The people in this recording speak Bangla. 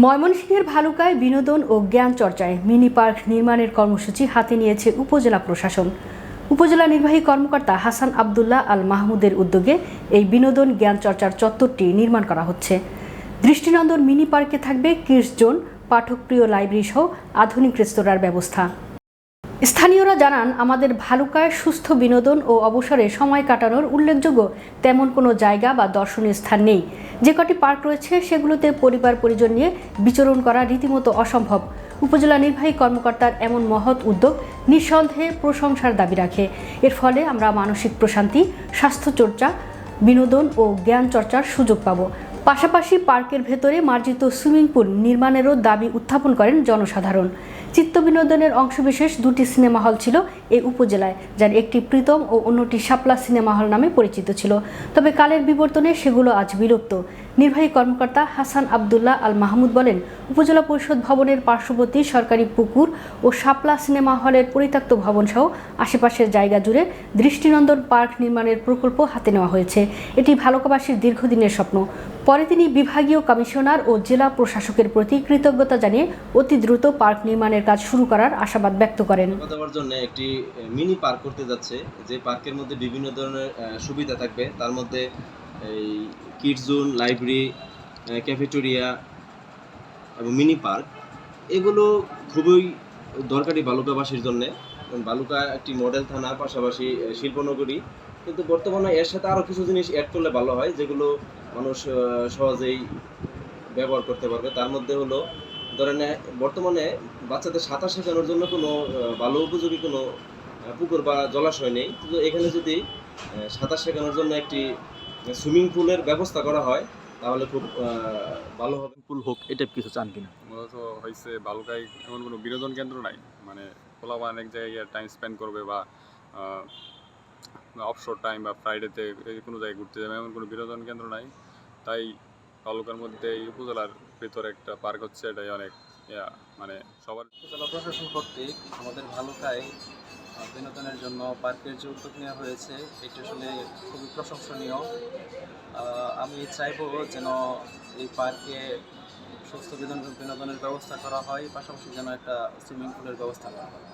ময়মনসিংহের ভালুকায় বিনোদন ও জ্ঞান চর্চায় মিনি পার্ক নির্মাণের কর্মসূচি হাতে নিয়েছে উপজেলা প্রশাসন। উপজেলা নির্বাহী কর্মকর্তা হাসান আবদুল্লাহ আল মাহমুদের উদ্যোগে এই বিনোদন জ্ঞান চর্চার চত্বরটি নির্মাণ করা হচ্ছে। দৃষ্টিনন্দন মিনি পার্কে থাকবে কিডস জোন, পাঠকপ্রিয় লাইব্রেরি সহ আধুনিক রেস্তোরাঁর ব্যবস্থা। স্থানীয়রা জানান, আমাদের ভালুকায় সুস্থ বিনোদন ও অবসরে সময় কাটানোর উল্লেখযোগ্য তেমন কোনো জায়গা বা দর্শনীয় স্থান নেই। যে কটি পার্ক রয়েছে সেগুলোতে পরিবার পরিজন নিয়ে বিচরণ করা রীতিমতো অসম্ভব। উপজেলা নির্বাহী কর্মকর্তার এমন মহৎ উদ্যোগ নিঃসন্দেহে প্রশংসার দাবি রাখে। এর ফলে আমরা মানসিক প্রশান্তি, স্বাস্থ্যচর্চা, বিনোদন ও জ্ঞান চর্চার সুযোগ পাব। পাশাপাশি পার্কের ভেতরে মার্জিত সুইমিং পুল নির্মাণেরও দাবি উত্থাপন করেন জনসাধারণ। চিত্ত বিনোদনের অংশবিশেষ দুটি সিনেমা হল ছিল এই উপজেলায়, যার একটি প্রীতম ও অন্যটি শাপলা সিনেমা হল নামে পরিচিত ছিল। তবে কালের বিবর্তনে সেগুলো আজ বিলুপ্ত। নির্বাহী কর্মকর্তা হাসান আবদুল্লাহ আল মাহমুদ বলেন, উপজেলা পরিষদ ভবনের পার্শ্ববর্তী সরকারি পুকুর ও শাপলা সিনেমা হলের পরিত্যক্ত ভবন সহ আশেপাশের জায়গা জুড়ে দৃষ্টিনন্দন পার্ক নির্মাণের প্রকল্প হাতে নেওয়া হয়েছে। এটি ভালুকাবাসীর দীর্ঘদিনের স্বপ্ন। পরে তিনি বিভাগীয় কমিশনার ও জেলা প্রশাসকের প্রতি কৃতজ্ঞতা জানিয়ে অতি দ্রুত পার্ক নির্মাণের কাজ শুরু করার আশাবাদ ব্যক্ত করেন। দেওয়ার জন্য একটি মিনি পার্ক করতে যাচ্ছে, যে পার্কের মধ্যে বিভিন্ন ধরনের সুবিধা থাকবে। তার মধ্যে এই কিডস জোন, লাইব্রেরি, ক্যাফেটেরিয়া এবং মিনি পার্ক, এগুলো খুবই দরকারি বালুকাবাসীর জন্য। বালুকা একটি মডেল থানা, পাশাপাশি শিল্পনগরী, কিন্তু বর্তমানে এর সাথে আরও কিছু জিনিস অ্যাড করলে ভালো হয়, যেগুলো মানুষ সহজেই ব্যবহার করতে পারবে। তার মধ্যে হলো, ধরেন বর্তমানে বাচ্চাদের সাঁতার শেখানোর জন্য কোনো ভালো উপযোগী কোনো পুকুর বা জলাশয় নেই। কিন্তু এখানে যদি সাঁতার শেখানোর জন্য একটি সুইমিং পুলের ব্যবস্থা করা হয় তাহলে খুব ভালো হবে। পুল হোক, এটা কিছু চান কিনা? মূলত হয়েছে বালুকায় এমন কোনো বিনোদন কেন্দ্র নাই, মানে পোলাপান অনেক জায়গায় টাইম স্পেন্ড করবে বা অফশোর টাইম বা ফ্রাইডেতে কোনো জায়গায় ঘুরতে যাবে, এমন কোনো বিনোদন কেন্দ্র নাই। তাই বালুকার মধ্যে এই উপজেলার ভিতরে একটা পার্ক হচ্ছে, এটাই অনেক মানে সবার। উপজেলা প্রশাসন কর্তৃক আমাদের ভালুকায় বিনোদনের জন্য পার্কের যে উদ্যোগ নেওয়া হয়েছে, এটি আসলে খুবই প্রশংসনীয়। আমি চাইবো যেন এই পার্কে সুস্থ বিনোদনের ব্যবস্থা করা হয়, পাশাপাশি যেন একটা সুইমিং পুলের ব্যবস্থা করা হয়।